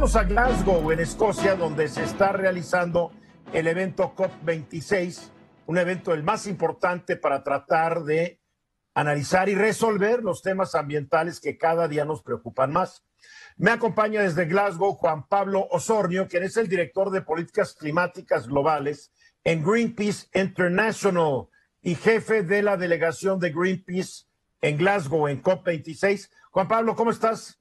Vamos a Glasgow, en Escocia, donde se está realizando el evento COP26, un evento el más importante para tratar de analizar y resolver los temas ambientales que cada día nos preocupan más. Me acompaña desde Glasgow Juan Pablo Osornio, quien es el director de políticas climáticas globales en Greenpeace International y jefe de la delegación de Greenpeace en Glasgow en COP26. Juan Pablo, ¿cómo estás?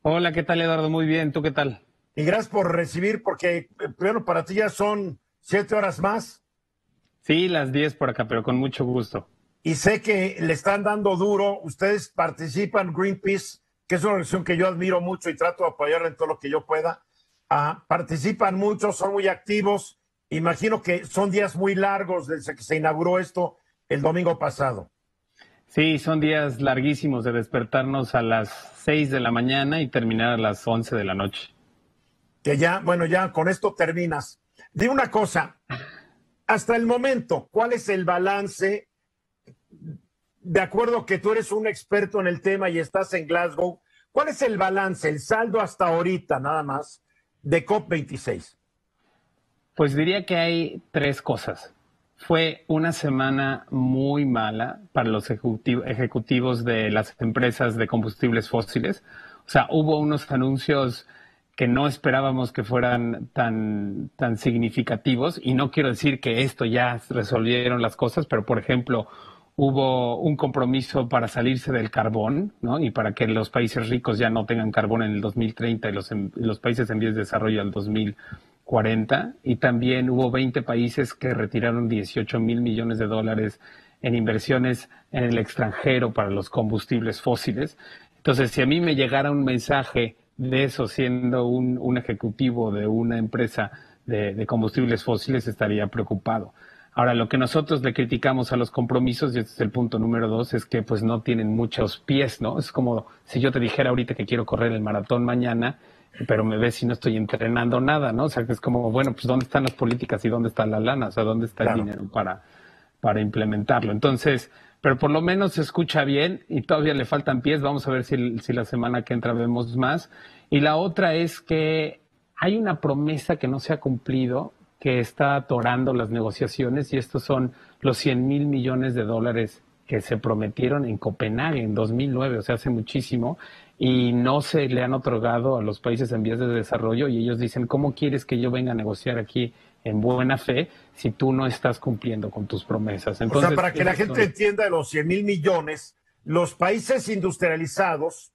Hola, ¿qué tal, Eduardo? Muy bien, ¿tú qué tal? Y gracias por recibir, porque, bueno, para ti ya son 7 horas más. Sí, las 10 por acá, pero con mucho gusto. Y sé que le están dando duro. Ustedes participan, Greenpeace, que es una organización que yo admiro mucho y trato de apoyarla en todo lo que yo pueda. Participan mucho, son muy activos. Imagino que son días muy largos desde que se inauguró esto el domingo pasado. Sí, son días larguísimos de despertarnos a las 6 de la mañana y terminar a las 11 de la noche. Que ya, bueno, ya con esto terminas. Dime una cosa, hasta el momento, ¿cuál es el balance? De acuerdo que tú eres un experto en el tema y estás en Glasgow, ¿cuál es el balance, el saldo hasta ahorita nada más de COP26? Pues diría que hay tres cosas. Fue una semana muy mala para los ejecutivos de las empresas de combustibles fósiles. O sea, hubo unos anuncios que no esperábamos que fueran tan significativos. Y no quiero decir que esto ya resolvieron las cosas, pero por ejemplo, hubo un compromiso para salirse del carbón, ¿no? Y para que los países ricos ya no tengan carbón en el 2030 y los países en vías de desarrollo al 2040. Y también hubo 20 países que retiraron 18 mil millones de dólares en inversiones en el extranjero para los combustibles fósiles. Entonces, si a mí me llegara un mensaje de eso siendo un ejecutivo de una empresa de combustibles fósiles, estaría preocupado. Ahora, lo que nosotros le criticamos a los compromisos, y este es el punto número 2, es que pues no tienen muchos pies, ¿no? Es como si yo te dijera ahorita que quiero correr el maratón mañana, pero me ves si no estoy entrenando nada, ¿no? O sea, que es como, bueno, pues ¿dónde están las políticas y dónde está la lana? O sea, ¿dónde está el dinero para implementarlo? Entonces, pero por lo menos se escucha bien y todavía le faltan pies. Vamos a ver si la semana que entra vemos más. Y la otra es que hay una promesa que no se ha cumplido, que está atorando las negociaciones, y estos son los 100 mil millones de dólares que se prometieron en Copenhague en 2009, o sea, hace muchísimo, y no se le han otorgado a los países en vías de desarrollo, y ellos dicen, ¿cómo quieres que yo venga a negociar aquí en buena fe si tú no estás cumpliendo con tus promesas? Entonces, o sea, para que la gente entienda, de los 100 mil millones, los países industrializados,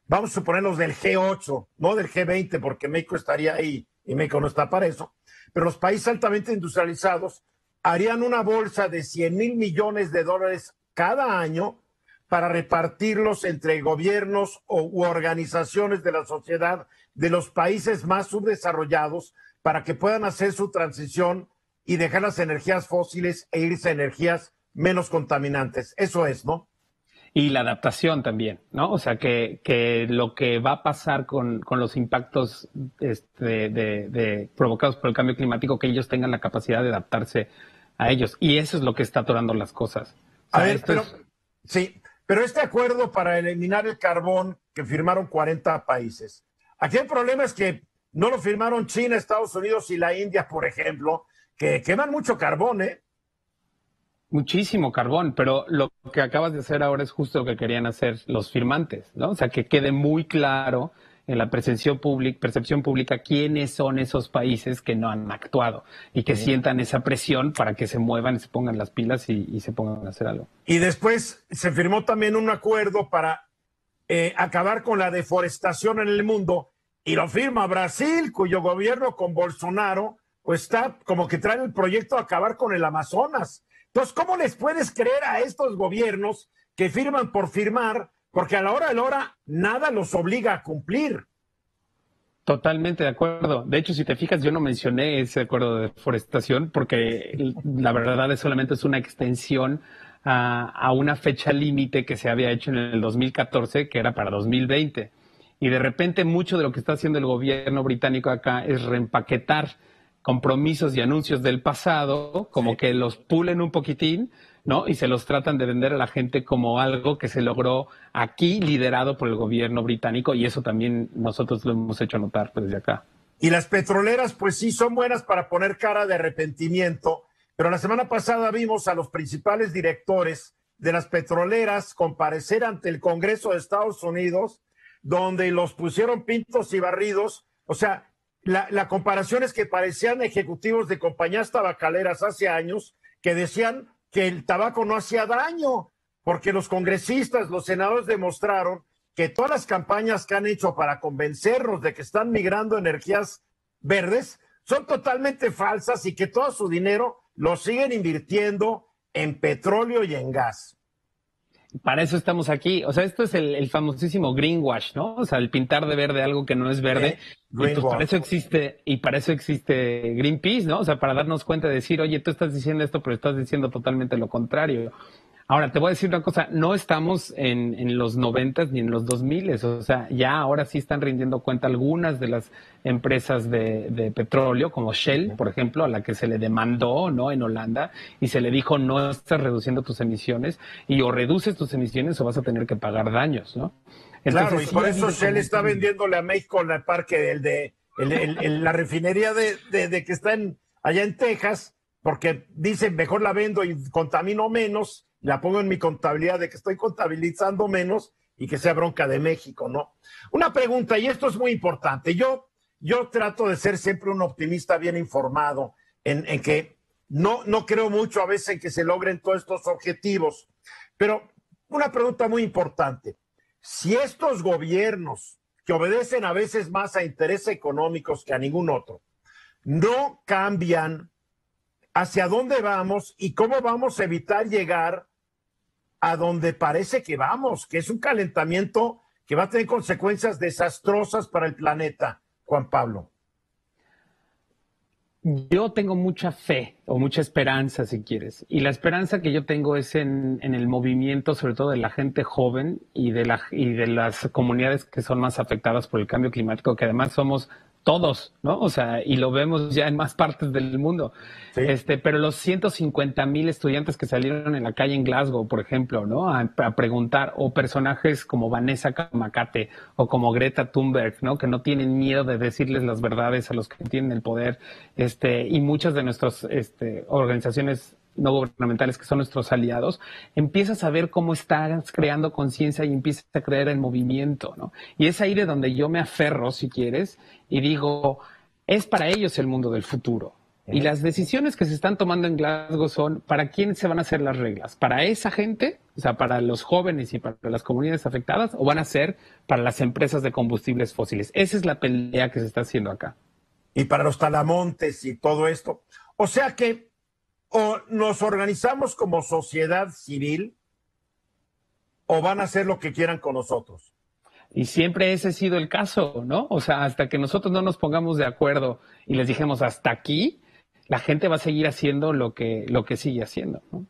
vamos a suponer los del G8, no del G20, porque México estaría ahí y México no está para eso, pero los países altamente industrializados harían una bolsa de 100 mil millones de dólares cada año para repartirlos entre gobiernos u organizaciones de la sociedad de los países más subdesarrollados para que puedan hacer su transición y dejar las energías fósiles e irse a energías menos contaminantes. Eso es, ¿no? Y la adaptación también, ¿no? O sea, que lo que va a pasar con los impactos provocados por el cambio climático, que ellos tengan la capacidad de adaptarse a ellos. Y eso es lo que está atorando las cosas. O sea, a ver, sí, pero este acuerdo para eliminar el carbón que firmaron 40 países, aquí el problema es que no lo firmaron China, Estados Unidos y la India, por ejemplo, que queman mucho carbón, ¿eh? Muchísimo carbón, pero lo que acabas de hacer ahora es justo lo que querían hacer los firmantes, ¿no? O sea, que quede muy claro en la percepción pública quiénes son esos países que no han actuado y que sientan esa presión para que se muevan y se pongan las pilas y se pongan a hacer algo. Y después se firmó también un acuerdo para acabar con la deforestación en el mundo, y lo firma Brasil, cuyo gobierno con Bolsonaro pues está como que trae el proyecto de acabar con el Amazonas. Entonces, ¿cómo les puedes creer a estos gobiernos que firman por firmar? Porque a la hora de la hora nada los obliga a cumplir. Totalmente de acuerdo. De hecho, si te fijas, yo no mencioné ese acuerdo de deforestación porque la verdad es solamente es una extensión a una fecha límite que se había hecho en el 2014, que era para 2020. Y de repente mucho de lo que está haciendo el gobierno británico acá es reempaquetar compromisos y anuncios del pasado, como que los pulen un poquitín, ¿no? Y se los tratan de vender a la gente como algo que se logró aquí, liderado por el gobierno británico, y eso también nosotros lo hemos hecho notar desde acá. Y las petroleras, pues sí, son buenas para poner cara de arrepentimiento, pero la semana pasada vimos a los principales directores de las petroleras comparecer ante el Congreso de Estados Unidos, donde los pusieron pintos y barridos. O sea, la comparación es que parecían ejecutivos de compañías tabacaleras hace años que decían que el tabaco no hacía daño, porque los congresistas, los senadores demostraron que todas las campañas que han hecho para convencernos de que están migrando energías verdes son totalmente falsas y que todo su dinero lo siguen invirtiendo en petróleo y en gas. Para eso estamos aquí. O sea, esto es el famosísimo greenwash, ¿no? O sea, el pintar de verde algo que no es verde. Y pues para eso existe Greenpeace, ¿no? O sea, para darnos cuenta de decir, oye, tú estás diciendo esto, pero estás diciendo totalmente lo contrario. Ahora, te voy a decir una cosa, no estamos en los 90s ni en los 2000s, o sea, ya ahora sí están rindiendo cuenta algunas de las empresas de petróleo, como Shell, por ejemplo, a la que se le demandó, ¿no?, en Holanda, y se le dijo, no estás reduciendo tus emisiones, y o reduces tus emisiones o vas a tener que pagar daños, ¿no? Entonces, claro, y por eso Shell está vendiéndole a México en el parque, la refinería de que está allá en Texas, porque dicen, mejor la vendo y contamino menos, la pongo en mi contabilidad de que estoy contabilizando menos y que sea bronca de México, ¿no? Una pregunta, y esto es muy importante. Yo trato de ser siempre un optimista bien informado en que no creo mucho a veces en que se logren todos estos objetivos. Pero una pregunta muy importante. Si estos gobiernos, que obedecen a veces más a intereses económicos que a ningún otro, no cambian hacia dónde vamos y cómo vamos a evitar llegar a donde parece que vamos, que es un calentamiento que va a tener consecuencias desastrosas para el planeta, Juan Pablo. Yo tengo mucha fe o mucha esperanza, si quieres. Y la esperanza que yo tengo es en el movimiento, sobre todo de la gente joven y de las comunidades que son más afectadas por el cambio climático, que además somos todos, ¿no? O sea, y lo vemos ya en más partes del mundo. Sí. Pero los 150,000 estudiantes que salieron en la calle en Glasgow, por ejemplo, ¿no? A preguntar, o personajes como Vanessa Kamakate o como Greta Thunberg, ¿no? Que no tienen miedo de decirles las verdades a los que tienen el poder, y muchas de nuestras organizaciones no gubernamentales que son nuestros aliados, empiezas a ver cómo estás creando conciencia y empiezas a creer el movimiento, ¿no? Y es ahí de donde yo me aferro, si quieres, y digo, es para ellos el mundo del futuro. Y las decisiones que se están tomando en Glasgow son para quién se van a hacer las reglas, para esa gente, o sea, para los jóvenes y para las comunidades afectadas, o van a ser para las empresas de combustibles fósiles. Esa es la pelea que se está haciendo acá. Y para los talamontes y todo esto. O sea que o nos organizamos como sociedad civil o van a hacer lo que quieran con nosotros. Y siempre ese ha sido el caso, ¿no? O sea, hasta que nosotros no nos pongamos de acuerdo y les dijimos hasta aquí, la gente va a seguir haciendo lo que sigue haciendo, ¿no?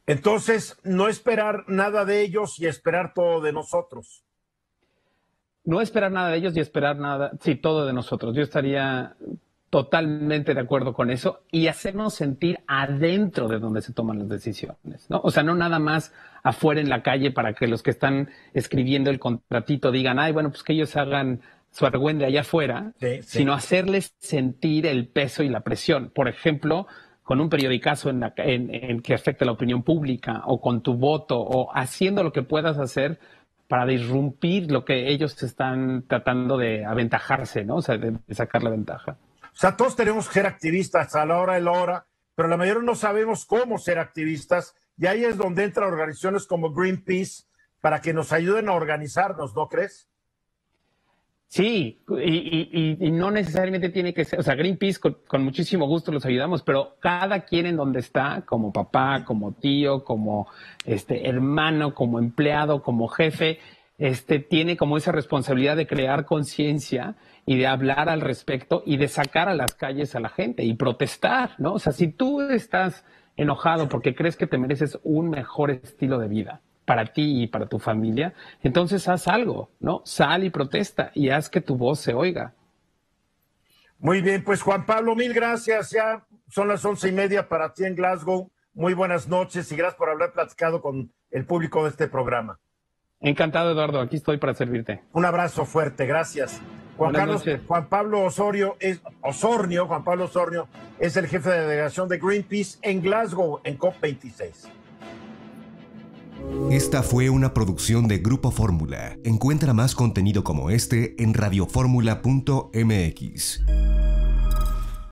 Entonces, no esperar nada de ellos y esperar todo de nosotros. No esperar nada de ellos y esperar nada, sí, todo de nosotros. Yo estaría totalmente de acuerdo con eso y hacernos sentir adentro de donde se toman las decisiones, ¿no? O sea, no nada más afuera en la calle para que los que están escribiendo el contratito digan, ay, bueno, pues que ellos hagan su argüende allá afuera, sí. Sino hacerles sentir el peso y la presión. Por ejemplo, con un periodicazo en que afecte la opinión pública o con tu voto o haciendo lo que puedas hacer para disrumpir lo que ellos están tratando de aventajarse, ¿no? O sea, de sacar la ventaja. O sea, todos tenemos que ser activistas a la hora de la hora, pero la mayoría no sabemos cómo ser activistas y ahí es donde entran organizaciones como Greenpeace para que nos ayuden a organizarnos, ¿no crees? Sí, y no necesariamente tiene que ser, o sea, Greenpeace con muchísimo gusto los ayudamos, pero cada quien en donde está, como papá, como tío, como hermano, como empleado, como jefe, tiene como esa responsabilidad de crear conciencia y de hablar al respecto y de sacar a las calles a la gente y protestar, ¿no? O sea, si tú estás enojado porque crees que te mereces un mejor estilo de vida para ti y para tu familia, entonces haz algo, ¿no? Sal y protesta y haz que tu voz se oiga. Muy bien, pues Juan Pablo, mil gracias. Ya son las 11:30 para ti en Glasgow. Muy buenas noches y gracias por haber platicado con el público de este programa. Encantado, Eduardo. Aquí estoy para servirte. Un abrazo fuerte, gracias. Juan Pablo Osornio es el jefe de delegación de Greenpeace en Glasgow, en COP26. Esta fue una producción de Grupo Fórmula. Encuentra más contenido como este en radioformula.mx.